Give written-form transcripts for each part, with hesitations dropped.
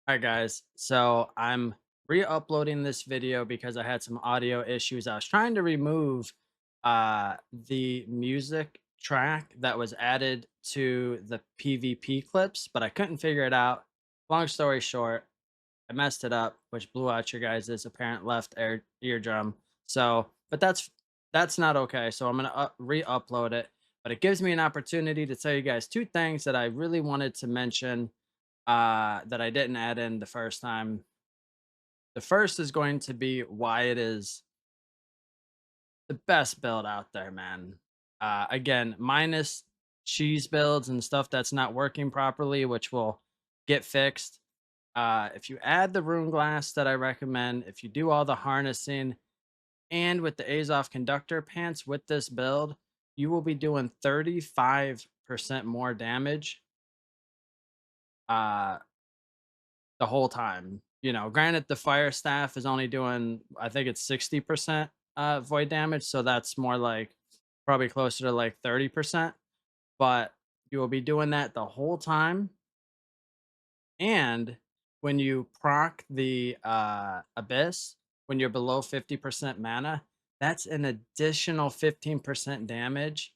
All right, guys. So I'm re-uploading this video because I had some audio issues. I was trying to remove the music track that was added to the PvP clips, but I couldn't figure it out. Long story short, I messed it up, which blew out your guys' apparent left eardrum. So, but that's not okay. So I'm gonna re-upload it. But it gives me an opportunity to tell you guys two things that I really wanted to mention that I didn't add in the first time. The first is going to be why it is the best build out there, man. Again, minus cheese builds and stuff that's not working properly, which will get fixed. If you add the rune glass that I recommend, if you do all the harnessing, and with the Azoth conductor pants with this build, you will be doing 35% more damage uh, the whole time. You know, granted, the fire staff is only doing, I think it's 60% void damage. So that's more like probably closer to like 30%. But you will be doing that the whole time. And when you proc the abyss, when you're below 50% mana, that's an additional 15% damage.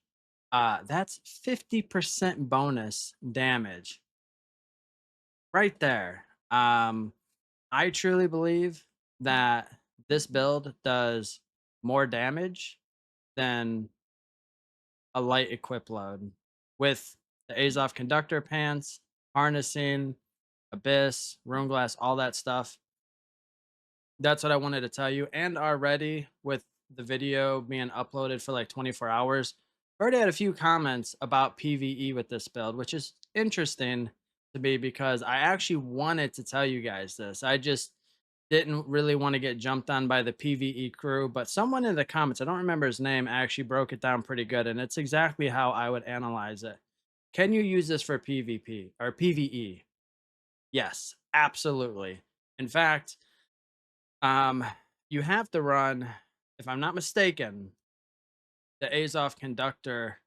That's 50% bonus damage right there. I truly believe that this build does more damage than a light equip load with the Azoth conductor pants, harnessing, abyss, rune glass, all that stuff. That's what I wanted to tell you. And already with the video being uploaded for like 24 hours, I already had a few comments about PvE with this build, which is interesting to me because I actually wanted to tell you guys this. I just didn't really want to get jumped on by the PvE crew, but someone in the comments, I don't remember his name, actually broke it down pretty good. And it's exactly how I would analyze it. Can you use this for PvP or PvE? Yes, absolutely. In fact, um, you have to run, if I'm not mistaken, the Azoth conductor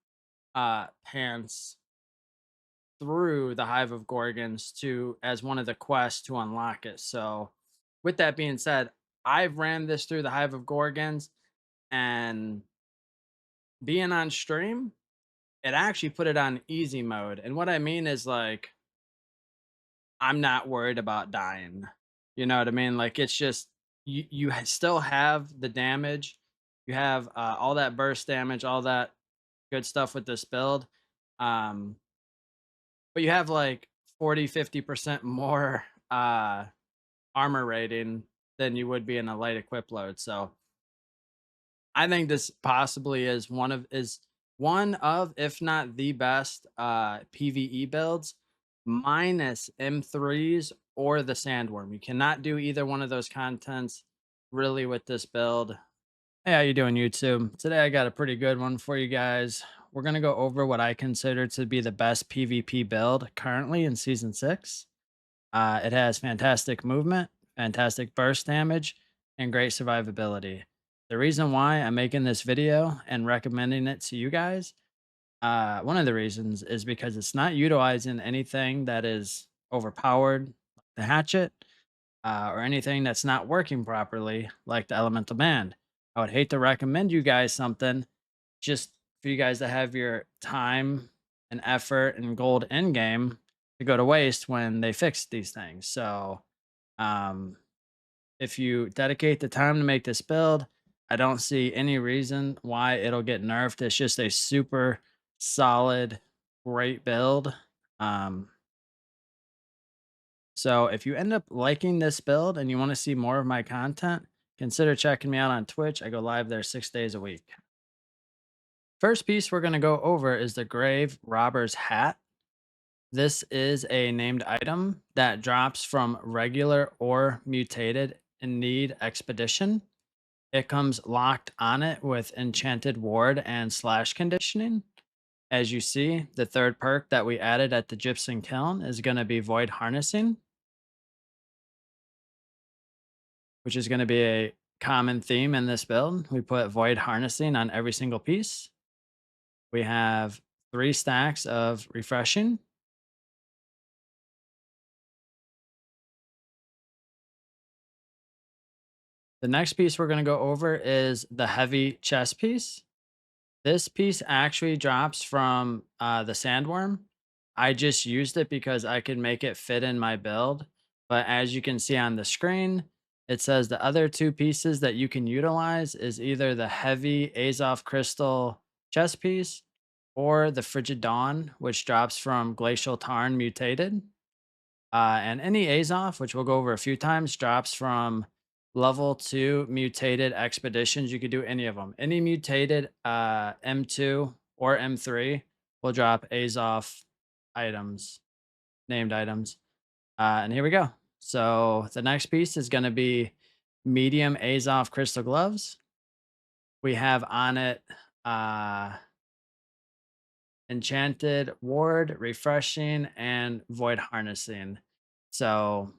pants through the Hive of Gorgons to as one of the quests to unlock it. So, with that being said, I've ran this through the Hive of Gorgons, and being on stream, it actually put it on easy mode. And what I mean is like I'm not worried about dying. You know what I mean? Like it's just still have the damage. You have all that burst damage, all that good stuff with this build. Um, but you have like 40-50% more armor rating than you would be in a light equip load. So I think this possibly is one of, if not the best PvE builds, minus M3s or the sandworm. You cannot do either one of those contents really with this build. Hey, how you doing, YouTube? Today I got a pretty good one for you guys. We're gonna go over what I consider to be the best PvP build currently in Season 6. It has fantastic movement, fantastic burst damage, and great survivability. The reason why I'm making this video and recommending it to you guys, one of the reasons is because it's not utilizing anything that is overpowered, like the hatchet, or anything that's not working properly, like the elemental band. I would hate to recommend you guys something just for you guys to have your time and effort and gold end game to go to waste when they fix these things. So, um, if you dedicate the time to make this build, I don't see any reason why it'll get nerfed. It's just a super solid, great build. Um, so if you end up liking this build and you want to see more of my content, consider checking me out on Twitch. I go live there 6 days a week. First piece we're going to go over is the Grave Robber's Hat. This is a named item that drops from regular or mutated in need expedition. It comes locked on it with enchanted ward and slash conditioning. As you see, the third perk that we added at the Gypsum Kiln is going to be Void Harnessing, which is going to be a common theme in this build. We put Void Harnessing on every single piece. We have 3 stacks of Refreshing. The next piece we're going to go over is the heavy chest piece. This piece actually drops from the sandworm. I just used it because I could make it fit in my build. But as you can see on the screen, it says the other two pieces that you can utilize is either the heavy Azoth crystal chest piece or the Frigid Dawn, which drops from Glacial Tarn mutated. And any Azoth, which we'll go over a few times, drops from level 2 mutated expeditions. You could do any of them. Any mutated M2 or M3 will drop Azoth items, named items. And here we go. So the next piece is going to be medium Azoth crystal gloves. We have on it enchanted ward, refreshing, and void harnessing. So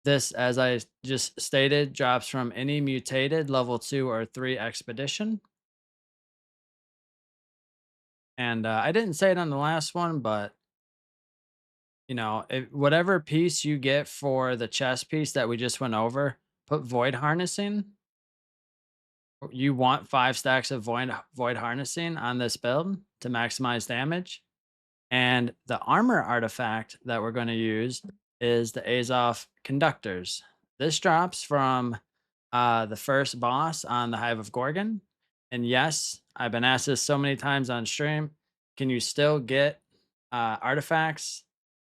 this, as I just stated, drops from any mutated level 2 or 3 expedition. And I didn't say it on the last one, but whatever piece you get for the chest piece that we just went over, put void harnessing. You want 5 stacks of void harnessing on this build to maximize damage. And the armor artifact that we're going to use is the Azoth Conductors. This drops from the first boss on the Hive of Gorgon. And yes, I've been asked this so many times on stream. Can you still get artifacts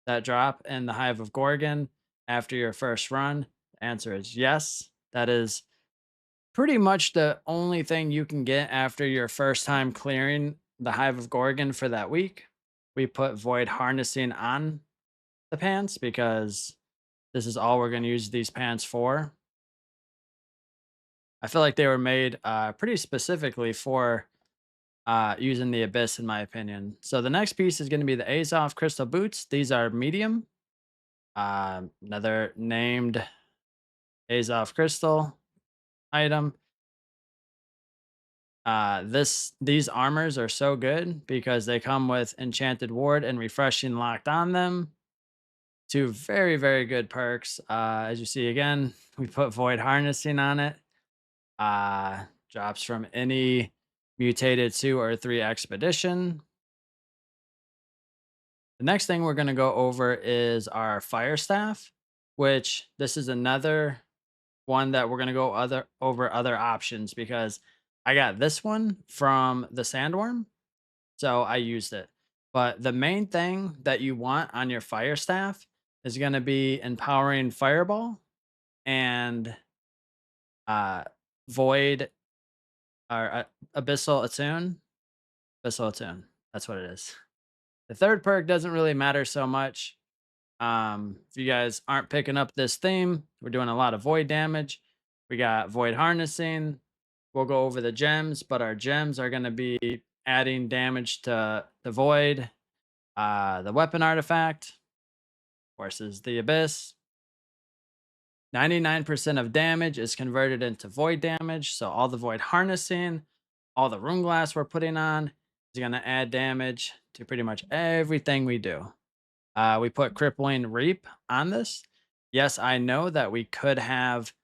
that drop in the Hive of Gorgon after your first run? The answer is yes. That is pretty much the only thing you can get after your first time clearing the Hive of Gorgon for that week. We put Void Harnessing on the pants because this is all we're going to use these pants for. I feel like they were made pretty specifically for using the Abyss, in my opinion. So the next piece is going to be the Azoth Crystal Boots. These are medium. Another named Azoth Crystal item. These armors are so good because they come with Enchanted Ward and Refreshing locked on them. Two very, very good perks. As you see again, we put Void Harnessing on it. Drops from any mutated 2 or 3 expedition. The next thing we're going to go over is our Fire Staff, which this is another one that we're going to go over other options because I got this one from the Sandworm, so I used it. But the main thing that you want on your Fire Staff is going to be Empowering Fireball and Void or Abyssal Attune. Abyssal Attune. That's what it is. The third perk doesn't really matter so much. If you guys aren't picking up this theme, we're doing a lot of void damage. We got void harnessing. We'll go over the gems, but our gems are going to be adding damage to the void. The weapon artifact, of course, is the abyss. 99% of damage is converted into void damage. So all the void harnessing, all the rune glass we're putting on is going to add damage to pretty much everything we do. We put Crippling Reap on this. Yes, I know that we could have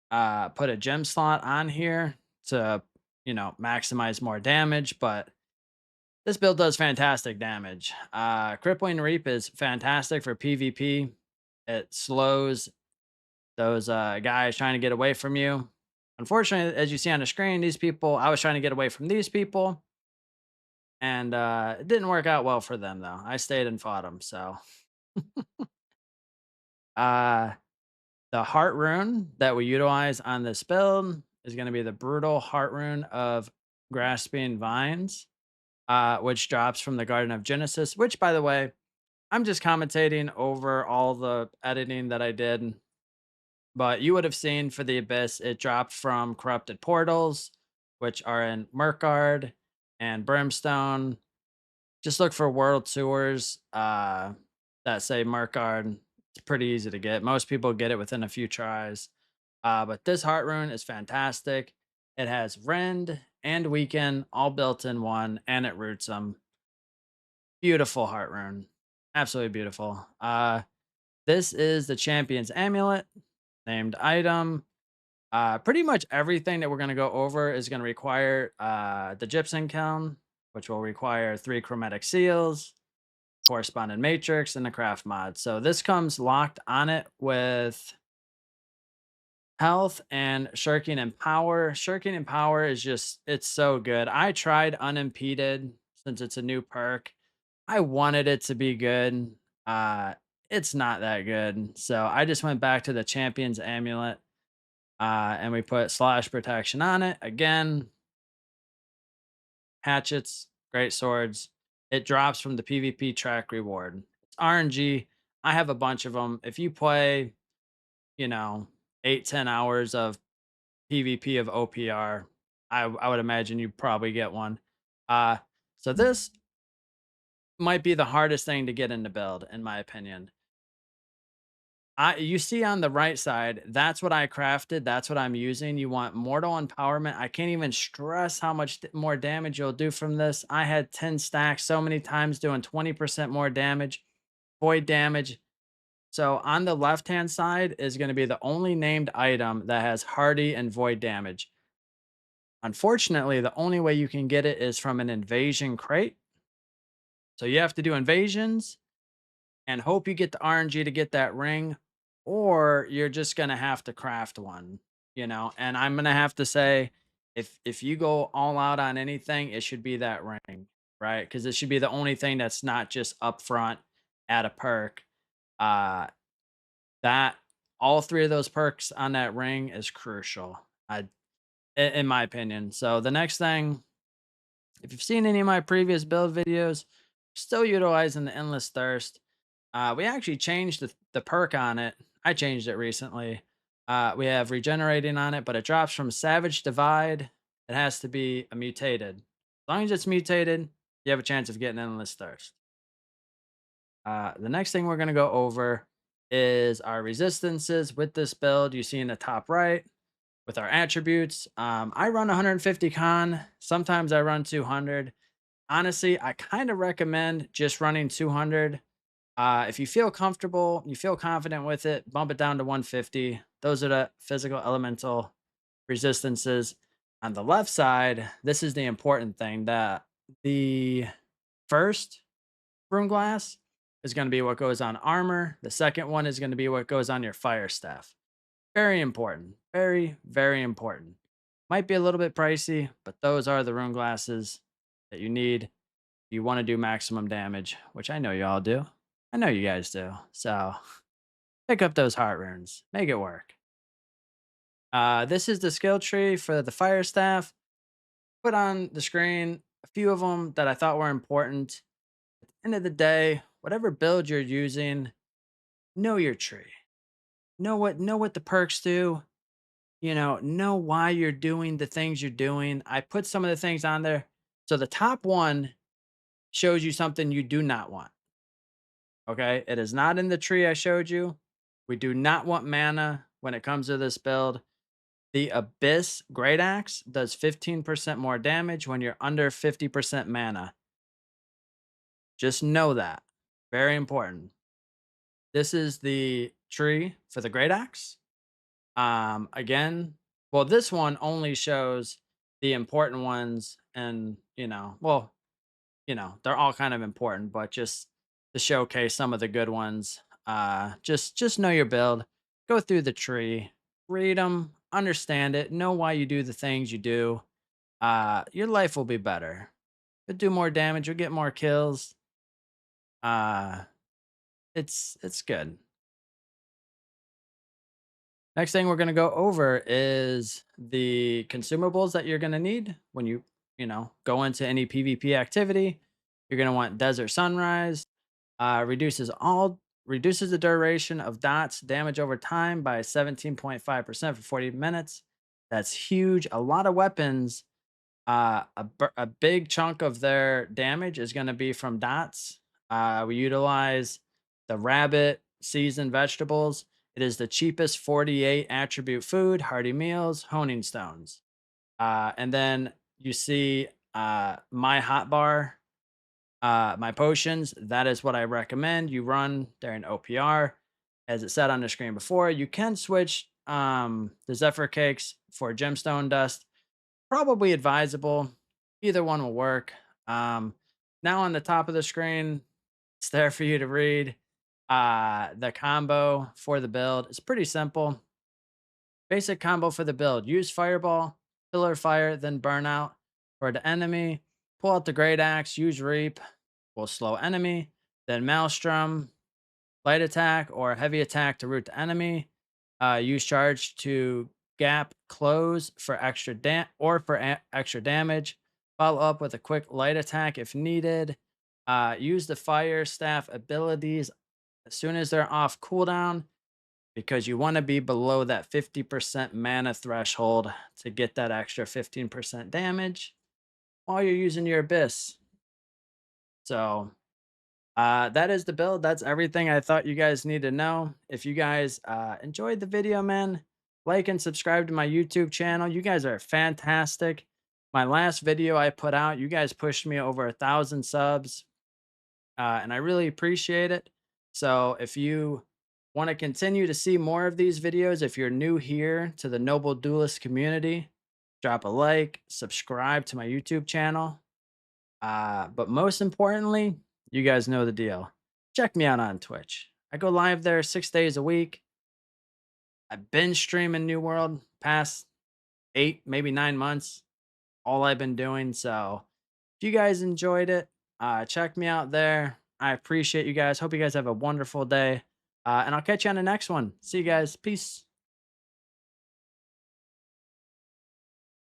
put a gem slot on here to, maximize more damage, but this build does fantastic damage. Crippling Reap is fantastic for PvP. It slows those guys trying to get away from you. Unfortunately, as you see on the screen, these people, I was trying to get away from these people, and it didn't work out well for them, though. I stayed and fought them, so. The Heart Rune that we utilize on this build is going to be the Brutal Heart Rune of Grasping Vines, which drops from the Garden of Genesis, which, by the way, I'm just commentating over all the editing that I did. But you would have seen for the Abyss, it dropped from Corrupted Portals, which are in Murkard and Brimstone. Just look for world tours that say Murkard. It's pretty easy to get. Most people get it within a few tries. But this Heart Rune is fantastic. It has Rend and Weaken all built in one, and it roots them. Beautiful Heart Rune. Absolutely beautiful. This is the Champion's Amulet, named item. Pretty much everything that we're going to go over is going to require the gypsum kiln, which will require 3 chromatic seals, corresponding matrix, and the craft mod. So this comes locked on it with health and shirking and power. Shirking and power is just, it's so good. I tried unimpeded since it's a new perk. I wanted it to be good. Uh, it's not that good. So I just went back to the champion's amulet, and we put slash protection on it. Again, hatchets, great swords. It drops from the PvP track reward. It's RNG. I have a bunch of them. If you play, you know, 8-10 hours of PvP of OPR, I would imagine you probably get one. Uh, so this might be the hardest thing to get in the build, in my opinion. You see on the right side, that's what I crafted. That's what I'm using. You want mortal empowerment. I can't even stress how much more damage you'll do from this. I had 10 stacks so many times doing 20% more damage, void damage. So on the left-hand side is going to be the only named item that has hardy and void damage. Unfortunately, the only way you can get it is from an invasion crate. So you have to do invasions and hope you get the RNG to get that ring, or you're just gonna have to craft one, you know. And I'm gonna have to say, if you go all out on anything, it should be that ring, right? Because it should be the only thing that's not just upfront at a perk. Uh, that all three of those perks on that ring is crucial, in my opinion. So the next thing, if you've seen any of my previous build videos, still utilizing the Endless Thirst. We actually changed the perk on it. I changed it recently. We have regenerating on it, but it drops from Savage Divide. It has to be a mutated. As long as it's mutated, you have a chance of getting Endless Thirst. The next thing we're going to go over is our resistances with this build. You see in the top right with our attributes. I run 150 con. Sometimes I run 200. Honestly, I kind of recommend just running 200. If you feel comfortable, you feel confident with it, bump it down to 150. Those are the physical elemental resistances. On the left side, this is the important thing, that the first rune glass is going to be what goes on armor. The second one is going to be what goes on your fire staff. Very important. Very, very important. Might be a little bit pricey, but those are the rune glasses that you need. You want to do maximum damage, which I know you all do. I know you guys do. So pick up those heart runes. Make it work. This is the skill tree for the fire staff. Put on the screen a few of them that I thought were important. At the end of the day, whatever build you're using, know your tree. Know what the perks do. Know why you're doing the things you're doing. I put some of the things on there. So the top one shows you something you do not want. Okay, it is not in the tree I showed you. We do not want mana when it comes to this build. The Abyss Great Axe does 15% more damage when you're under 50% mana. Just know that. Very important. This is the tree for the Great Axe. Again, well, this one only shows the important ones, and they're all kind of important, but just to showcase some of the good ones. Just know your build, go through the tree, read them, understand it, know why you do the things you do. Your life will be better. You'll do more damage, you'll get more kills. Uh, it's good. Next thing we're going to go over is the consumables that you're going to need when you go into any PvP activity. You're going to want Desert Sunrise. Reduces the duration of dots damage over time by 17.5% for 40 minutes. That's huge. A lot of weapons, a big chunk of their damage is going to be from dots. We utilize the rabbit seasoned vegetables. It is the cheapest 48 attribute food, hearty meals, honing stones. And then you see my hotbar, my potions. That is what I recommend you run during OPR. As it said on the screen before, you can switch the Zephyr Cakes for gemstone dust. Probably advisable. Either one will work. Now on the top of the screen, it's there for you to read. The combo for the build is pretty simple. Basic combo for the build. Use Fireball, Pillar Fire, then Burnout. For the enemy, pull out the Great Axe, use Reap, will slow enemy, then Maelstrom, light attack or heavy attack to root the enemy. Use charge to gap close for extra damage. Follow up with a quick light attack if needed. Use the fire staff abilities as soon as they're off cooldown because you want to be below that 50% mana threshold to get that extra 15% damage while you're using your abyss. So that is the build. That's everything I thought you guys need to know. If you guys enjoyed the video, man, like and subscribe to my YouTube channel. You guys are fantastic. My last video I put out, you guys pushed me over 1,000 subs, and I really appreciate it. So if you want to continue to see more of these videos, if you're new here to the Noble Duelist community, drop a like, subscribe to my YouTube channel. But most importantly, you guys know the deal. Check me out on Twitch. I go live there 6 days a week. I've been streaming New World past 8, maybe 9 months. All I've been doing. So if you guys enjoyed it, check me out there. I appreciate you guys. Hope you guys have a wonderful day. And I'll catch you on the next one. See you guys. Peace.